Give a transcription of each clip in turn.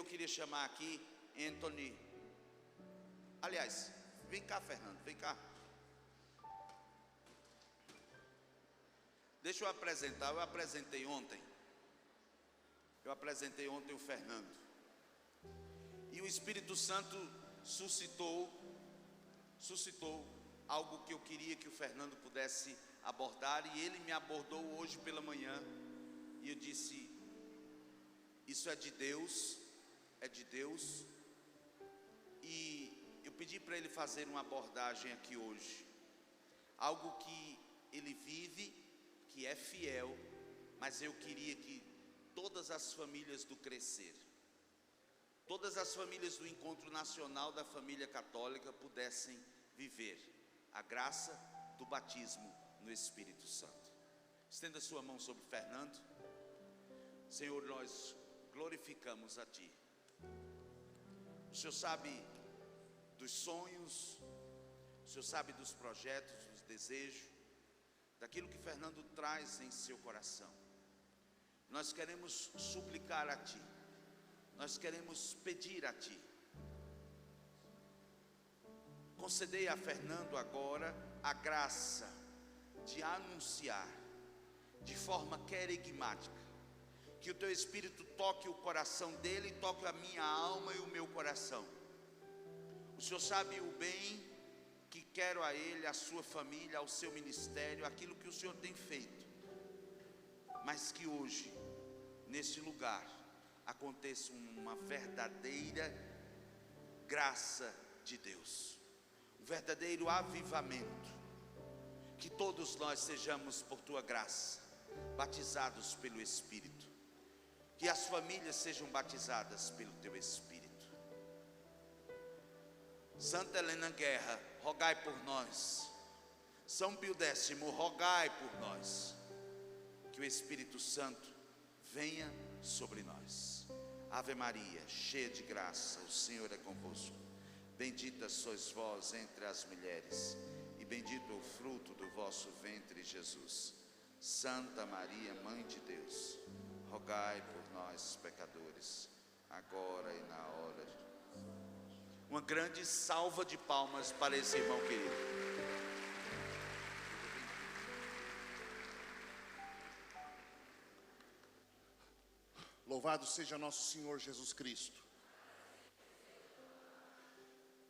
eu queria chamar aqui Anthony. Aliás, vem cá, Fernando, vem cá. Deixa eu apresentar. Eu apresentei ontem o Fernando. E o Espírito Santo suscitou algo que eu queria que o Fernando pudesse abordar, e ele me abordou hoje pela manhã, e eu disse: isso é de Deus, e eu pedi para ele fazer uma abordagem aqui hoje, algo que ele vive, que é fiel, mas eu queria que todas as famílias do Crescer, todas as famílias do Encontro Nacional da Família Católica pudessem viver a graça do batismo no Espírito Santo. Estenda sua mão sobre Fernando. Senhor, nós glorificamos a Ti. O Senhor sabe dos sonhos, o Senhor sabe dos projetos, dos desejos, daquilo que Fernando traz em seu coração. Nós queremos suplicar a Ti, nós queremos pedir a Ti. Concedei a Fernando agora a graça de anunciar de forma querigmática, que o Teu Espírito toque o coração dele, toque a minha alma e o meu coração. O Senhor sabe o bem que quero a ele, a sua família, ao seu ministério, aquilo que o Senhor tem feito, mas que hoje, nesse lugar, aconteça uma verdadeira graça de Deus, um verdadeiro avivamento, que todos nós sejamos, por Tua graça, batizados pelo Espírito, que as famílias sejam batizadas pelo Teu Espírito. Santa Helena Guerra, rogai por nós. São Pio X, rogai por nós, que o Espírito Santo venha sobre nós. Ave Maria, cheia de graça, o Senhor é convosco. Bendita sois vós entre as mulheres, e bendito é o fruto do vosso ventre, Jesus. Santa Maria, Mãe de Deus, rogai por nós, pecadores, agora e na hora de... Uma grande salva de palmas para esse irmão querido. Louvado seja nosso Senhor Jesus Cristo.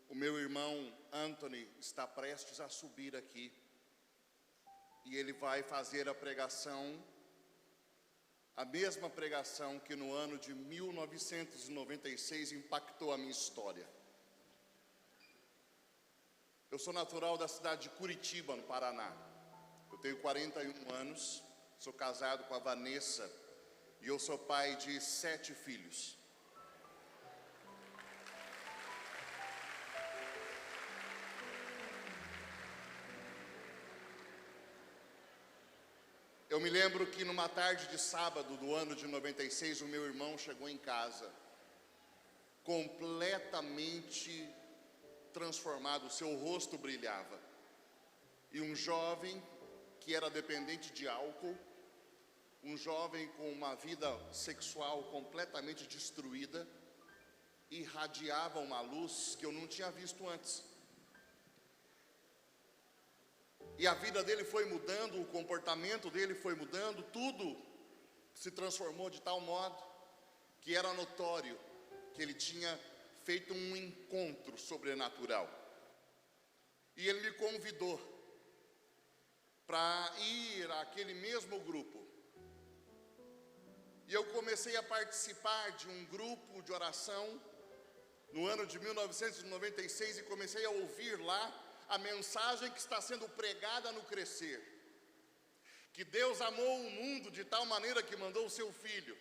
O meu irmão Anthony está prestes a subir aqui, e ele vai fazer a pregação, a mesma pregação que no ano de 1996 impactou a minha história. Eu sou natural da cidade de Curitiba, no Paraná. Eu tenho 41 anos, sou casado com a Vanessa, e eu sou pai de 7 filhos. Eu me lembro que numa tarde de sábado do ano de 96, o meu irmão chegou em casa, completamente transformado, o seu rosto brilhava. E um jovem que era dependente de álcool, um jovem com uma vida sexual completamente destruída, irradiava uma luz que eu não tinha visto antes. E a vida dele foi mudando, o comportamento dele foi mudando, tudo se transformou de tal modo que era notório que ele tinha feito um encontro sobrenatural. E ele me convidou para ir àquele mesmo grupo. E eu comecei a participar de um grupo de oração no ano de 1996 e comecei a ouvir lá a mensagem que está sendo pregada no Crescer, que Deus amou o mundo de tal maneira que mandou o seu Filho,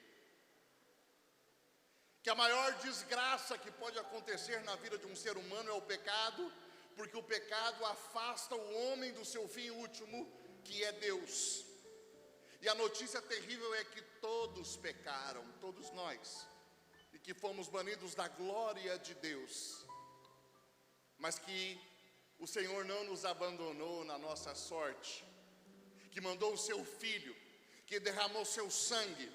que a maior desgraça que pode acontecer na vida de um ser humano é o pecado, porque o pecado afasta o homem do seu fim último, que é Deus. E a notícia terrível é que todos pecaram, todos nós, e que fomos banidos da glória de Deus, mas que o Senhor não nos abandonou na nossa sorte, que mandou o seu Filho, que derramou seu sangue,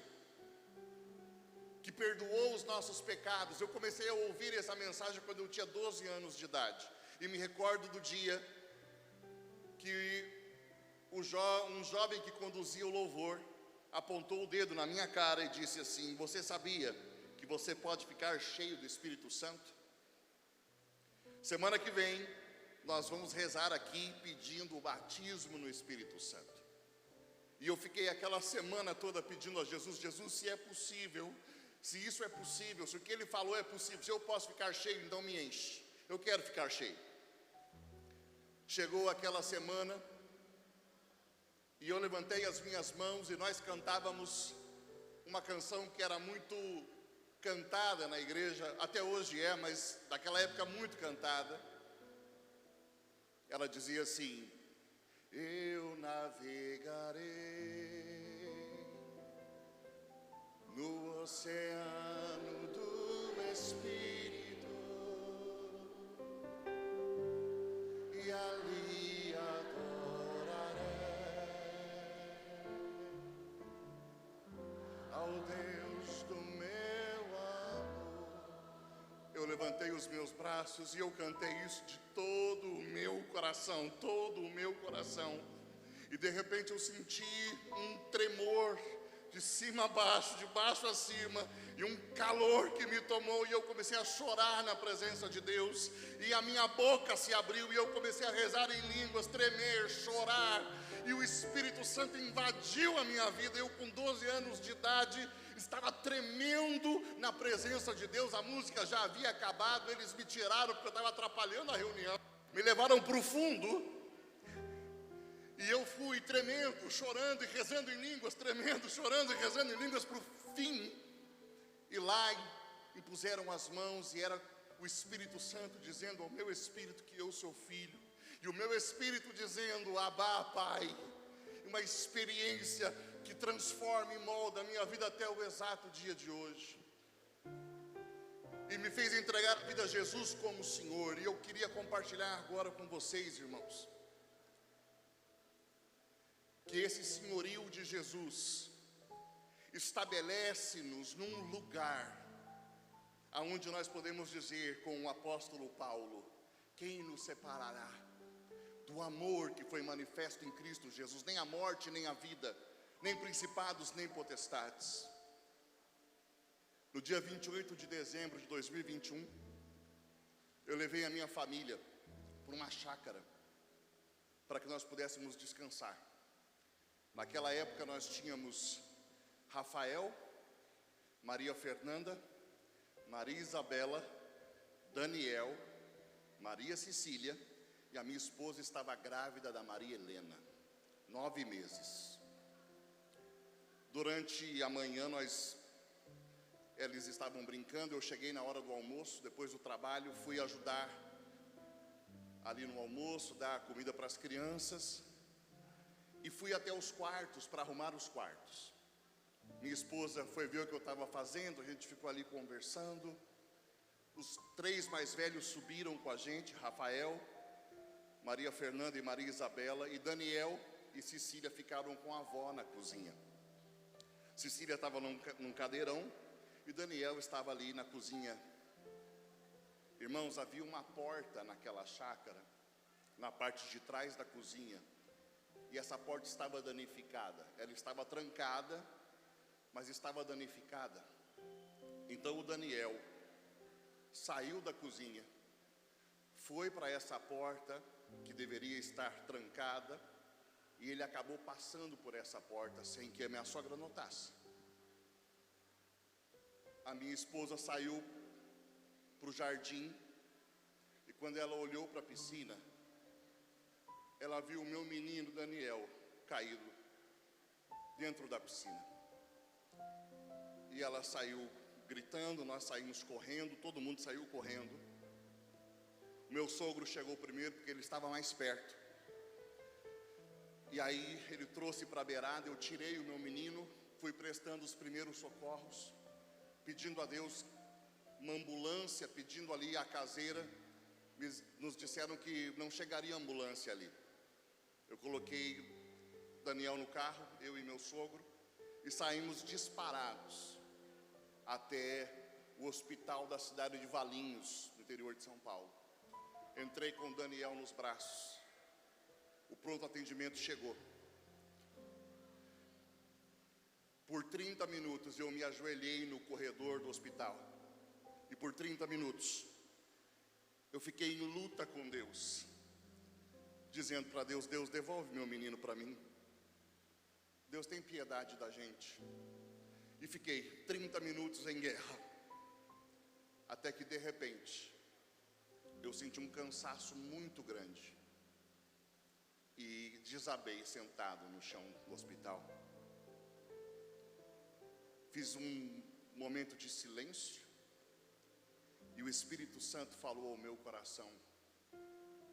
que perdoou os nossos pecados. Eu comecei a ouvir essa mensagem quando eu tinha 12 anos de idade. E me recordo do dia que um jovem que conduzia o louvor apontou o dedo na minha cara e disse assim: você sabia que você pode ficar cheio do Espírito Santo? Semana que vem nós vamos rezar aqui pedindo o batismo no Espírito Santo. E eu fiquei aquela semana toda pedindo a Jesus: Jesus, se é possível, se isso é possível, se o que Ele falou é possível, se eu posso ficar cheio, então me enche. Eu quero ficar cheio. Chegou aquela semana e eu levantei as minhas mãos e nós cantávamos uma canção que era muito cantada na igreja, até hoje é, mas naquela época muito cantada. Ela dizia assim: eu navegarei no oceano do Espírito e ali adorarei ao Deus do meu amor. Eu levantei os meus braços e eu cantei isso de todo o meu coração, todo o meu coração. E de repente eu senti um tremor de cima a baixo, de baixo a cima, e um calor que me tomou, e eu comecei a chorar na presença de Deus, e a minha boca se abriu, e eu comecei a rezar em línguas, tremer, chorar, e o Espírito Santo invadiu a minha vida. Eu com 12 anos de idade estava tremendo na presença de Deus. A música já havia acabado, eles me tiraram porque eu estava atrapalhando a reunião, me levaram para o fundo. E eu fui tremendo, chorando e rezando em línguas, tremendo, chorando e rezando em línguas para o fim. E lá impuseram as mãos e era o Espírito Santo dizendo ao meu espírito que eu sou filho. E o meu espírito dizendo: Abá, Pai. Uma experiência que transforma e molda a minha vida até o exato dia de hoje. E me fez entregar a vida a Jesus como Senhor. E eu queria compartilhar agora com vocês, irmãos, que esse senhorio de Jesus estabelece-nos num lugar aonde nós podemos dizer com o apóstolo Paulo: quem nos separará do amor que foi manifesto em Cristo Jesus? Nem a morte, nem a vida, nem principados, nem potestades. No dia 28 de dezembro de 2021, eu levei a minha família para uma chácara para que nós pudéssemos descansar. Naquela época nós tínhamos Rafael, Maria Fernanda, Maria Isabela, Daniel, Maria Cecília, e a minha esposa estava grávida da Maria Helena, 9 meses. Durante a manhã eles estavam brincando, eu cheguei na hora do almoço, depois do trabalho, fui ajudar ali no almoço, dar comida para as crianças. E fui até os quartos para arrumar os quartos. Minha esposa foi ver o que eu estava fazendo, a gente ficou ali conversando. Os 3 mais velhos subiram com a gente, Rafael, Maria Fernanda e Maria Isabela, e Daniel e Cecília ficaram com a avó na cozinha. Cecília estava num cadeirão e Daniel estava ali na cozinha. Irmãos, havia uma porta naquela chácara, na parte de trás da cozinha. E essa porta estava danificada. Ela estava trancada, mas estava danificada. Então o Daniel saiu da cozinha, foi para essa porta que deveria estar trancada, e ele acabou passando por essa porta sem que a minha sogra notasse. A minha esposa saiu para o jardim, e quando ela olhou para a piscina, ela viu o meu menino Daniel caído dentro da piscina. E ela saiu gritando, nós saímos correndo, todo mundo saiu correndo. O meu sogro chegou primeiro porque ele estava mais perto. E aí ele trouxe para a beirada, eu tirei o meu menino, fui prestando os primeiros socorros, pedindo a Deus uma ambulância, pedindo ali a caseira. Nos disseram que não chegaria ambulância ali. Eu coloquei Daniel no carro, eu e meu sogro, e saímos disparados até o hospital da cidade de Valinhos, no interior de São Paulo. Entrei com Daniel nos braços. O pronto atendimento chegou. Por 30 minutos eu me ajoelhei no corredor do hospital. E por 30 minutos eu fiquei em luta com Deus, dizendo para Deus: Deus, devolve meu menino para mim. Deus tem piedade da gente. E fiquei 30 minutos em guerra, até que de repente eu senti um cansaço muito grande e desabei sentado no chão do hospital. Fiz um momento de silêncio e o Espírito Santo falou ao meu coração: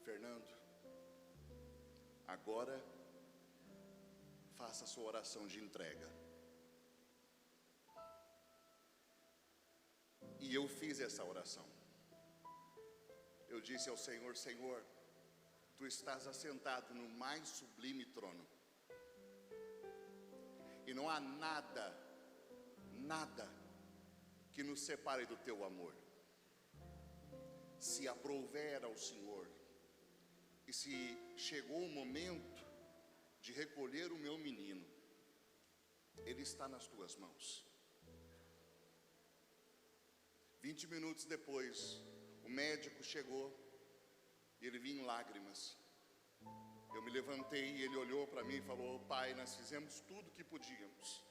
Fernando, agora faça a sua oração de entrega. E eu fiz essa oração. Eu disse ao Senhor: Senhor, Tu estás assentado no mais sublime trono, e não há nada que nos separe do Teu amor. Se aprouver ao Senhor, e se chegou o momento de recolher o meu menino, ele está nas Tuas mãos. 20 minutos depois, o médico chegou e ele vinha em lágrimas. Eu me levantei e ele olhou para mim e falou: Pai, nós fizemos tudo o que podíamos,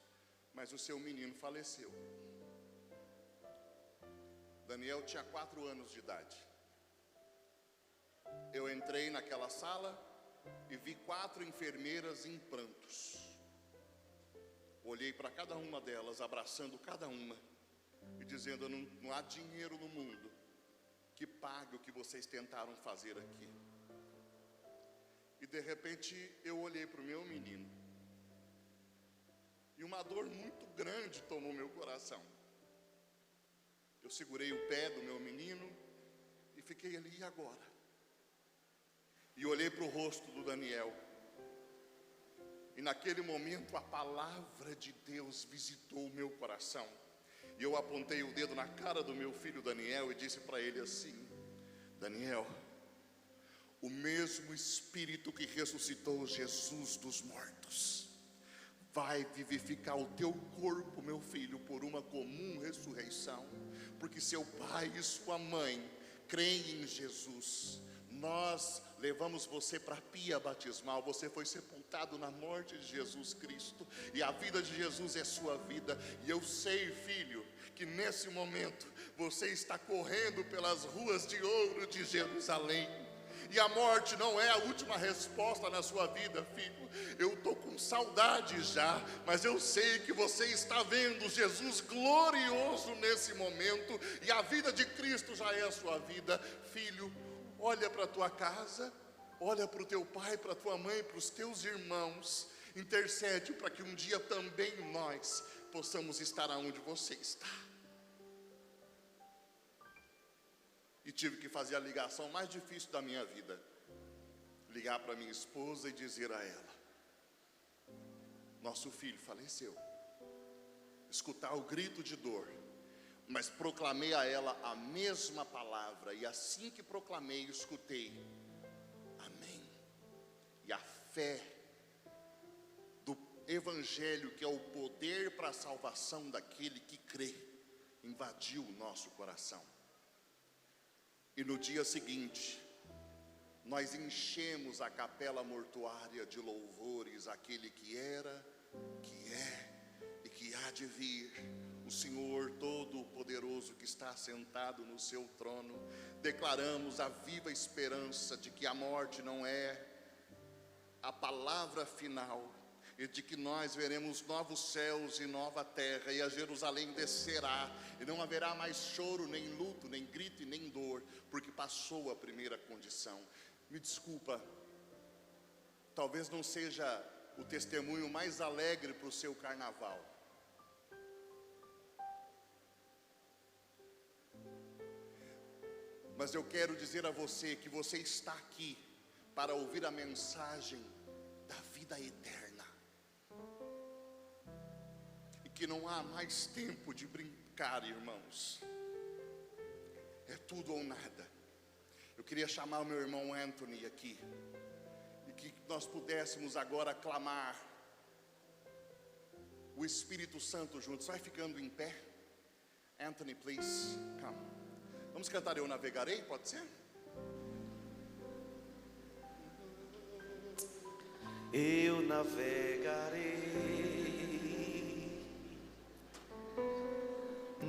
mas o seu menino faleceu. Daniel tinha 4 anos de idade. Eu entrei naquela sala e vi 4 enfermeiras em prantos. Olhei para cada uma delas, abraçando cada uma e dizendo: não há dinheiro no mundo que pague o que vocês tentaram fazer aqui. E de repente eu olhei para o meu menino e uma dor muito grande tomou meu coração. Eu segurei o pé do meu menino e fiquei ali: e agora? E olhei para o rosto do Daniel. E naquele momento a palavra de Deus visitou o meu coração. E eu apontei o dedo na cara do meu filho Daniel e disse para ele assim: Daniel, o mesmo Espírito que ressuscitou Jesus dos mortos vai vivificar o teu corpo, meu filho, por uma comum ressurreição, porque seu pai e sua mãe creem em Jesus. Nós levamos você para a pia batismal, você foi sepultado na morte de Jesus Cristo, e a vida de Jesus é sua vida. E eu sei, filho, que nesse momento você está correndo pelas ruas de ouro de Jerusalém, e a morte não é a última resposta na sua vida, filho. Eu estou com saudade já, mas eu sei que você está vendo Jesus glorioso nesse momento, e a vida de Cristo já é a sua vida. Filho, olha para a tua casa, olha para o teu pai, para a tua mãe, para os teus irmãos, intercede para que um dia também nós possamos estar aonde você está. E tive que fazer a ligação mais difícil da minha vida, ligar para minha esposa e dizer a ela: nosso filho faleceu. Escutar o grito de dor, mas proclamei a ela a mesma palavra, e assim que proclamei, escutei: amém. E a fé do Evangelho, que é o poder para a salvação daquele que crê, invadiu o nosso coração. E no dia seguinte, nós enchemos a capela mortuária de louvores àquele que era, que é e que há de vir, o Senhor Todo-Poderoso que está sentado no seu trono. Declaramos a viva esperança de que a morte não é a palavra final, e de que nós veremos novos céus e nova terra, e a Jerusalém descerá, e não haverá mais choro, nem luto, nem grito e nem dor, porque passou a primeira condição. Me desculpa, talvez não seja o testemunho mais alegre para o seu carnaval, mas eu quero dizer a você que você está aqui para ouvir a mensagem da vida eterna, e que não há mais tempo de Cara, irmãos, é tudo ou nada. Eu queria chamar o meu irmão Anthony aqui, e que nós pudéssemos agora clamar o Espírito Santo juntos. Vai ficando em pé. Anthony, please, come. Vamos cantar Eu Navegarei, pode ser? Eu navegarei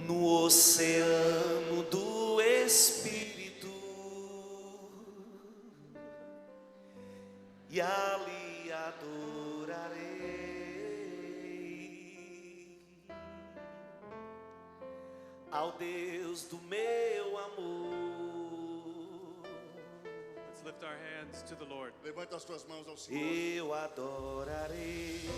no oceano do Espírito, e ali adorarei ao Deus do meu amor. Let's lift our hands to the Lord. Levanta as tuas mãos ao Senhor. Eu adorarei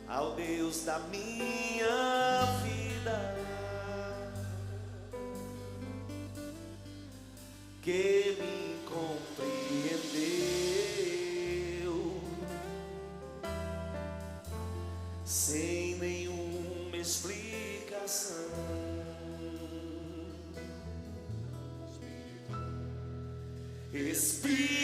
ao Deus da minha vida, que me compreendeu sem nenhuma explicação. Espírito